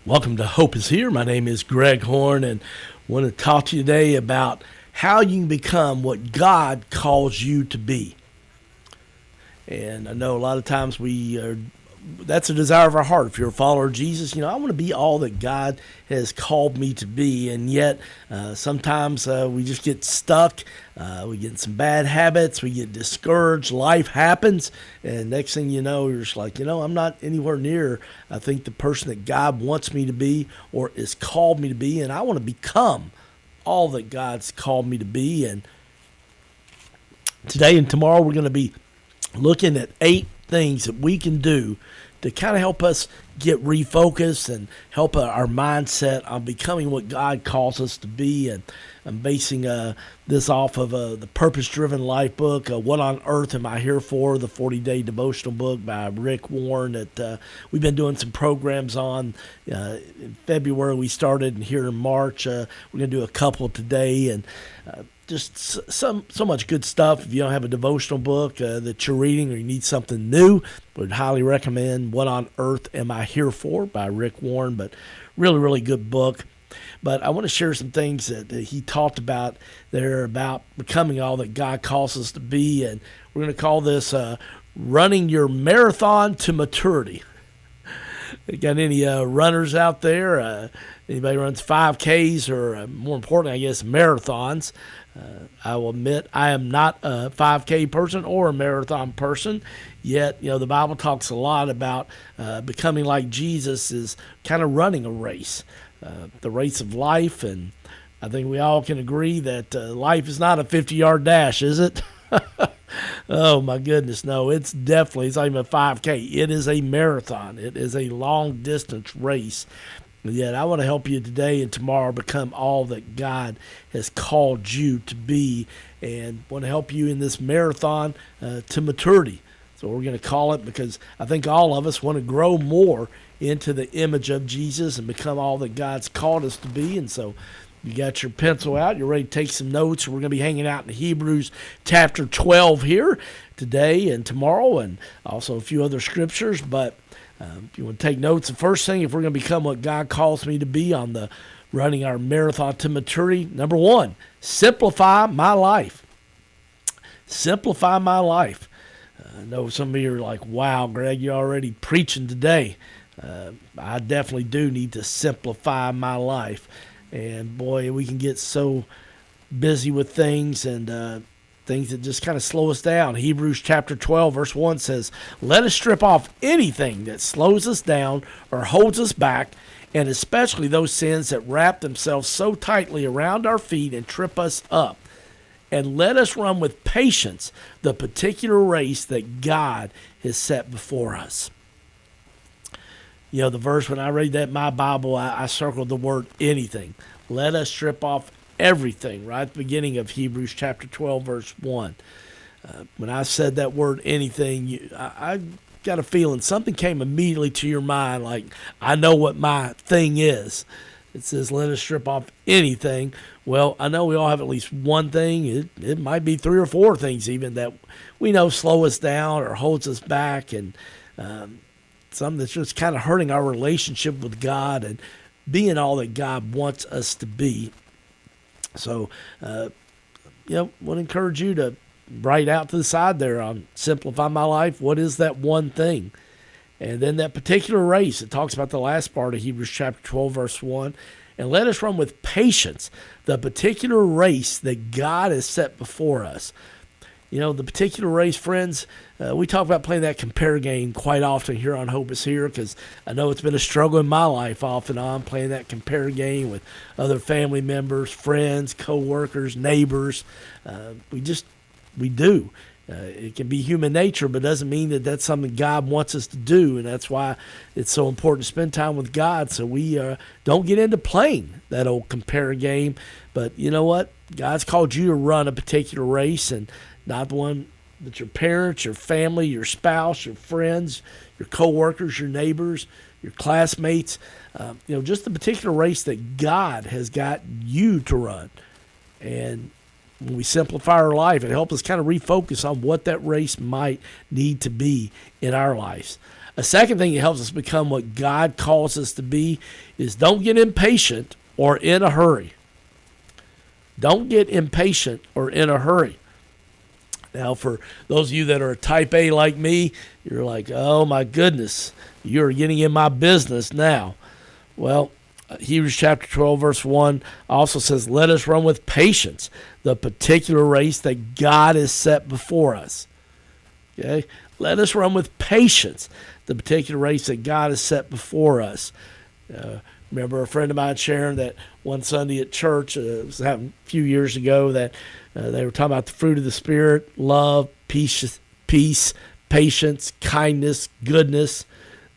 Welcome to Hope is Here. My name is Greg Horn, and I want to talk to you today about how you can become what God calls you to be. And I know a lot of times that's a desire of our heart. If you're a follower of Jesus, I want to be all that God has called me to be. And yet, sometimes we just get stuck. We get in some bad habits. We get discouraged. Life happens. And next thing you know, you're just like, I'm not anywhere near, I think, the person that God wants me to be or is called me to be. And I want to become all that God's called me to be. And today and tomorrow, we're going to be looking at 8 things that we can do to kind of help us get refocused and help our mindset on becoming what God calls us to be. And I'm basing this off of the Purpose Driven Life book, What on Earth Am I Here For?, the 40-day devotional book by Rick Warren that we've been doing some programs on. In February we started, and here in March we're going to do a couple today. And just so much good stuff. If you don't have a devotional book that you're reading or you need something new, I would highly recommend What on Earth Am I Here For? By Rick Warren. But really, really good book. But I want to share some things that he talked about there about becoming all that God calls us to be. And we're going to call this running your marathon to maturity. Got any runners out there? Anybody runs 5Ks or more importantly, I guess, marathons? I will admit I am not a 5K person or a marathon person, yet the Bible talks a lot about becoming like Jesus is kind of running a race, the race of life, and I think we all can agree that life is not a 50-yard dash, is it? Oh my goodness, no, it's not even a 5K. It is a marathon. It is a long-distance race. And yet I want to help you today and tomorrow become all that God has called you to be, and want to help you in this marathon to maturity. So we're going to call it, because I think all of us want to grow more into the image of Jesus and become all that God's called us to be. And so you got your pencil out, you're ready to take some notes. We're going to be hanging out in Hebrews chapter 12 here today and tomorrow, and also a few other scriptures. But if you want to take notes, the first thing, if we're going to become what God calls me to be on the running our marathon to maturity, number 1, simplify my life. Simplify my life. I know some of you are like, wow, Greg, you're already preaching today. I definitely do need to simplify my life. And boy, we can get so busy with things and things that just kind of slow us down. Hebrews chapter 12, verse 1 says, "Let us strip off anything that slows us down or holds us back, and especially those sins that wrap themselves so tightly around our feet and trip us up. And let us run with patience the particular race that God has set before us." The verse, when I read that in my Bible, I circled the word anything. Let us strip off everything, right at the beginning of Hebrews chapter 12, verse 1. When I said that word anything, I got a feeling something came immediately to your mind, like, I know what my thing is. It says, let us strip off anything. Well, I know we all have at least one thing. It might be 3 or 4 things even that we know slow us down or holds us back, and something that's just kind of hurting our relationship with God and being all that God wants us to be. So, want to encourage you to write out to the side there on simplify my life. What is that one thing? And then that particular race, it talks about the last part of Hebrews chapter 12, verse 1. And let us run with patience the particular race that God has set before us. The particular race, friends, we talk about playing that compare game quite often here on Hope is Here, because I know it's been a struggle in my life off and on, playing that compare game with other family members, friends, co-workers, neighbors. We do. It can be human nature, but it doesn't mean that that's something God wants us to do, and that's why it's so important to spend time with God, so we don't get into playing that old compare game. But you know what? God's called you to run a particular race, and not the one that your parents, your family, your spouse, your friends, your co-workers, your neighbors, your classmates, just the particular race that God has got you to run. And when we simplify our life, it helps us kind of refocus on what that race might need to be in our lives. A second thing that helps us become what God calls us to be is don't get impatient or in a hurry. Don't get impatient or in a hurry. Now, for those of you that are type A like me, you're like, oh my goodness, you're getting in my business now. Well, Hebrews chapter 12, verse 1 also says, let us run with patience the particular race that God has set before us. Okay? Let us run with patience the particular race that God has set before us. Remember a friend of mine sharing that one Sunday at church, it was happened a few years ago, that they were talking about the fruit of the Spirit: love, peace, patience, kindness, goodness,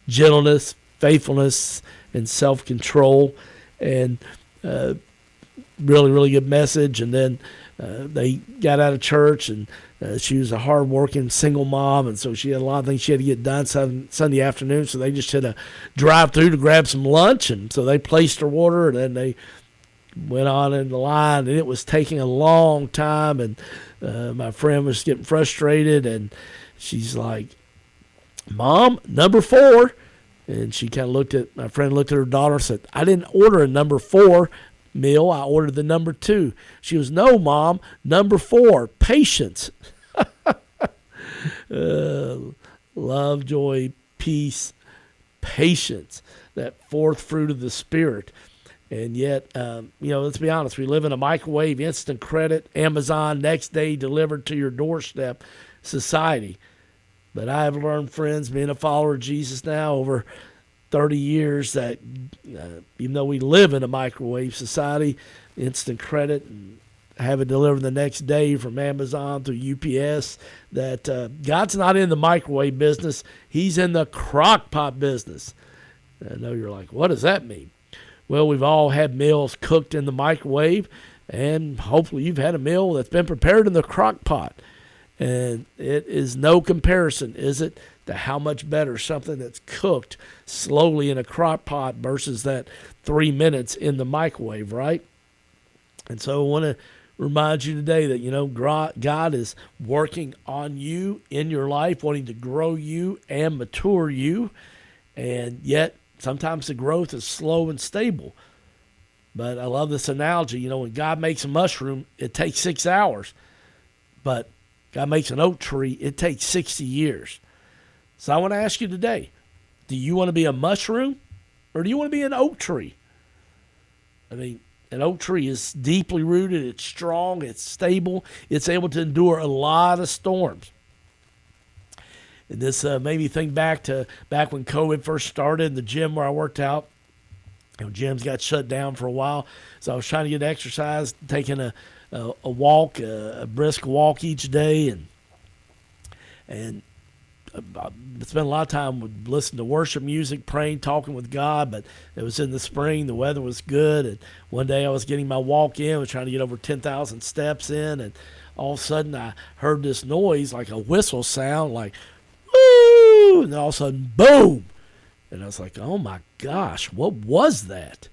gentleness, faithfulness, and self-control. And really, really good message. And then they got out of church, and she was a hard-working single mom, and so she had a lot of things she had to get done Sunday afternoon, so they just had to drive through to grab some lunch, and so they placed her order, and then they went on in the line, and it was taking a long time, and my friend was getting frustrated, and she's like, Mom, number 4. And she kind of my friend looked at her daughter and said, I didn't order a number 4 meal, I ordered the number 2. She was, no, Mom, number 4, patience. Love, joy, peace, patience, that fourth fruit of the Spirit. And yet, let's be honest, we live in a microwave, instant credit, Amazon, next day delivered to your doorstep society. But I have learned, friends, being a follower of Jesus now over 30 years, that even though we live in a microwave society, instant credit, and have it delivered the next day from Amazon through UPS, that God's not in the microwave business. He's in the crock pot business. I know you're like, what does that mean? Well, we've all had meals cooked in the microwave, and hopefully you've had a meal that's been prepared in the crock pot. And it is no comparison, is it, to how much better something that's cooked slowly in a crock pot versus that 3 minutes in the microwave, right? And so I want to remind you today that, God is working on you in your life, wanting to grow you and mature you. And yet, sometimes the growth is slow and stable. But I love this analogy. When God makes a mushroom, it takes 6 hours. But God makes an oak tree, it takes 60 years. So I want to ask you today, do you want to be a mushroom or do you want to be an oak tree? I mean, an oak tree is deeply rooted, it's strong, it's stable, it's able to endure a lot of storms. And this made me think back when COVID first started in the gym where I worked out. Gyms got shut down for a while, so I was trying to get exercise, taking a walk, a brisk walk each day, and I spent a lot of time listening to worship music, praying, talking with God. But it was in the spring, the weather was good, and one day I was getting my walk in, I was trying to get over 10,000 steps in, and all of a sudden I heard this noise, like a whistle sound, like woo, and all of a sudden, boom, and I was like, oh my gosh, what was that?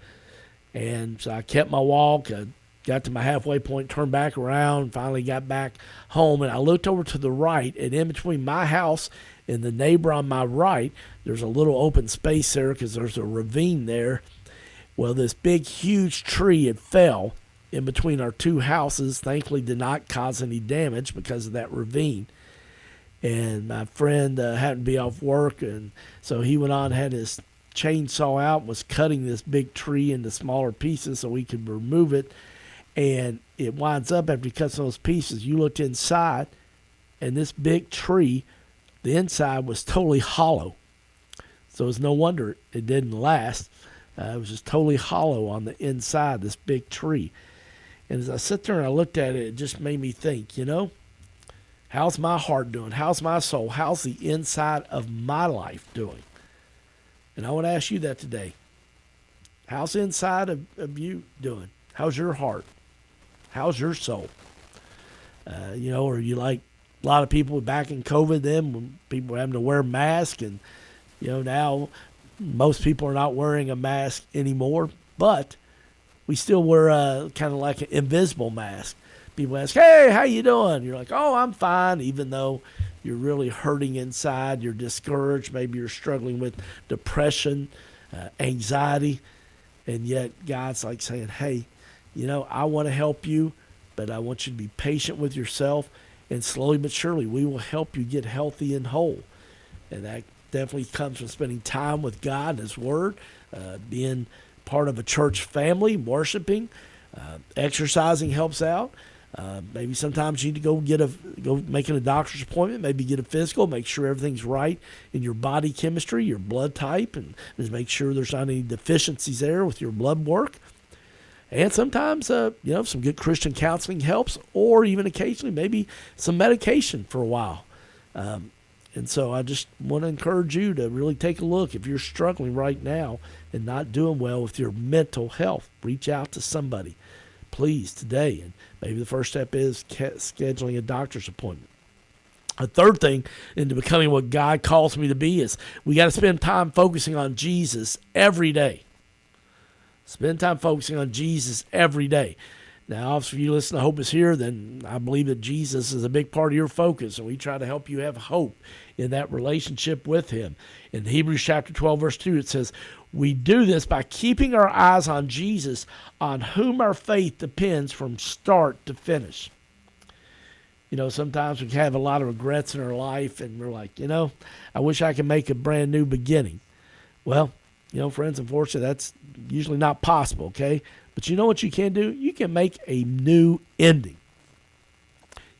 And so I kept my walk. I got to my halfway point, turned back around, finally got back home, and I looked over to the right, and in between my house and the neighbor on my right, there's a little open space there because there's a ravine there. Well, this big, huge tree had fell in between our two houses, thankfully did not cause any damage because of that ravine. And my friend happened to be off work, and so he went on, had his chainsaw out, was cutting this big tree into smaller pieces so we could remove it. And it winds up, after he cuts those pieces, you looked inside, and this big tree, the inside was totally hollow. So it's no wonder it didn't last. It was just totally hollow on the inside, this big tree. And as I sit there and I looked at it, it just made me think, how's my heart doing? How's my soul? How's the inside of my life doing? And I want to ask you that today. How's the inside of you doing? How's your heart? How's your soul? Are you like a lot of people back in COVID then, when people were having to wear masks, and, now most people are not wearing a mask anymore, but we still wear kind of like an invisible mask. People ask, hey, how you doing? You're like, oh, I'm fine, even though you're really hurting inside, you're discouraged, maybe you're struggling with depression, anxiety, and yet God's like saying, hey, I want to help you, but I want you to be patient with yourself, and slowly but surely we will help you get healthy and whole. And that definitely comes from spending time with God and His Word, being part of a church family, worshiping, exercising helps out. Maybe sometimes you need to go making a doctor's appointment, maybe get a physical, make sure everything's right in your body chemistry, your blood type, and just make sure there's not any deficiencies there with your blood work. And sometimes, some good Christian counseling helps, or even occasionally maybe some medication for a while. And so I just want to encourage you to really take a look. If you're struggling right now and not doing well with your mental health, reach out to somebody, please, today. And maybe the first step is scheduling a doctor's appointment. A third thing into becoming what God calls me to be is we got to spend time focusing on Jesus every day. Spend time focusing on Jesus every day. Now, obviously, if you listen to Hope is Here, then I believe that Jesus is a big part of your focus, and we try to help you have hope in that relationship with Him. In Hebrews chapter 12, verse 2, it says, we do this by keeping our eyes on Jesus, on whom our faith depends from start to finish. Sometimes we have a lot of regrets in our life, and we're like, I wish I could make a brand new beginning. Well, friends, unfortunately, that's usually not possible, okay? But you know what you can do? You can make a new ending.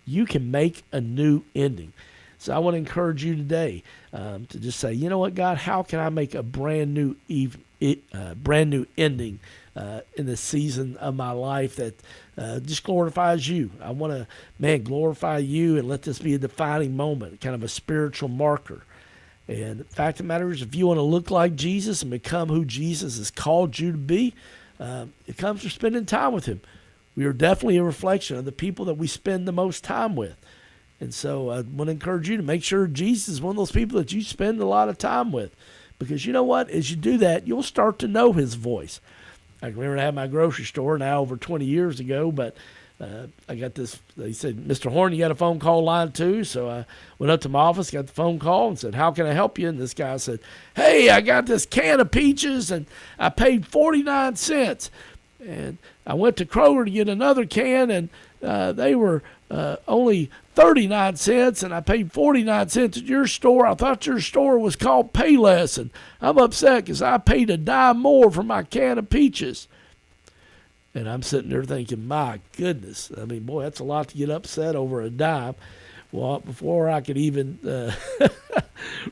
You can make a new ending. So I want to encourage you today to just say, you know what, God, how can I make a brand new ending in the season of my life that just glorifies you? I want to, glorify you and let this be a defining moment, kind of a spiritual marker. And the fact of the matter is, if you want to look like Jesus and become who Jesus has called you to be, it comes from spending time with Him. We are definitely a reflection of the people that we spend the most time with. And so I want to encourage you to make sure Jesus is one of those people that you spend a lot of time with. Because you know what? As you do that, you'll start to know His voice. I remember I had my grocery store now over 20 years ago, but I got this, they said, Mr. Horn, you got a phone call line too? So I went up to my office, got the phone call and said, how can I help you? And this guy said, hey, I got this can of peaches and I paid 49 cents. And I went to Kroger to get another can and they were only 39 cents and I paid 49 cents at your store. I thought your store was called Payless, and I'm upset because I paid a dime more for my can of peaches. And I'm sitting there thinking, my goodness, boy, that's a lot to get upset over a dime. Well, before I could even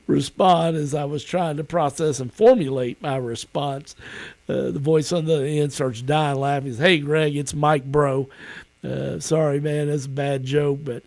respond, as I was trying to process and formulate my response, the voice on the end starts dying laughing. He says, hey, Greg, it's Mike Bro. Sorry, man, that's a bad joke, but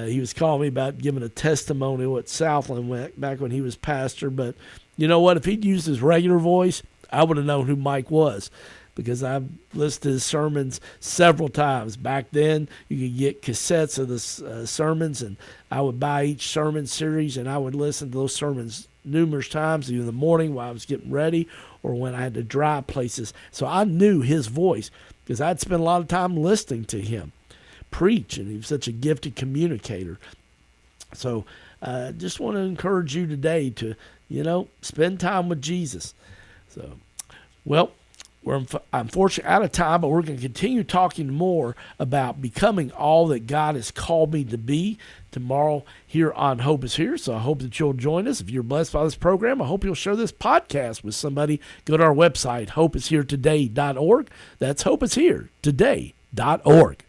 he was calling me about giving a testimonial at Southland back when he was pastor. But you know what? If he'd used his regular voice, I would have known who Mike was, because I've listened to his sermons several times. Back then, you could get cassettes of the sermons, and I would buy each sermon series, and I would listen to those sermons numerous times, either in the morning while I was getting ready or when I had to drive places. So I knew his voice because I'd spent a lot of time listening to him preach, and he was such a gifted communicator. So I just want to encourage you today to, spend time with Jesus. So, well, we're unfortunately out of time, but we're going to continue talking more about becoming all that God has called me to be tomorrow here on Hope is Here. So I hope that you'll join us. If you're blessed by this program, I hope you'll share this podcast with somebody. Go to our website, hopeisheretoday.org. That's hopeisheretoday.org.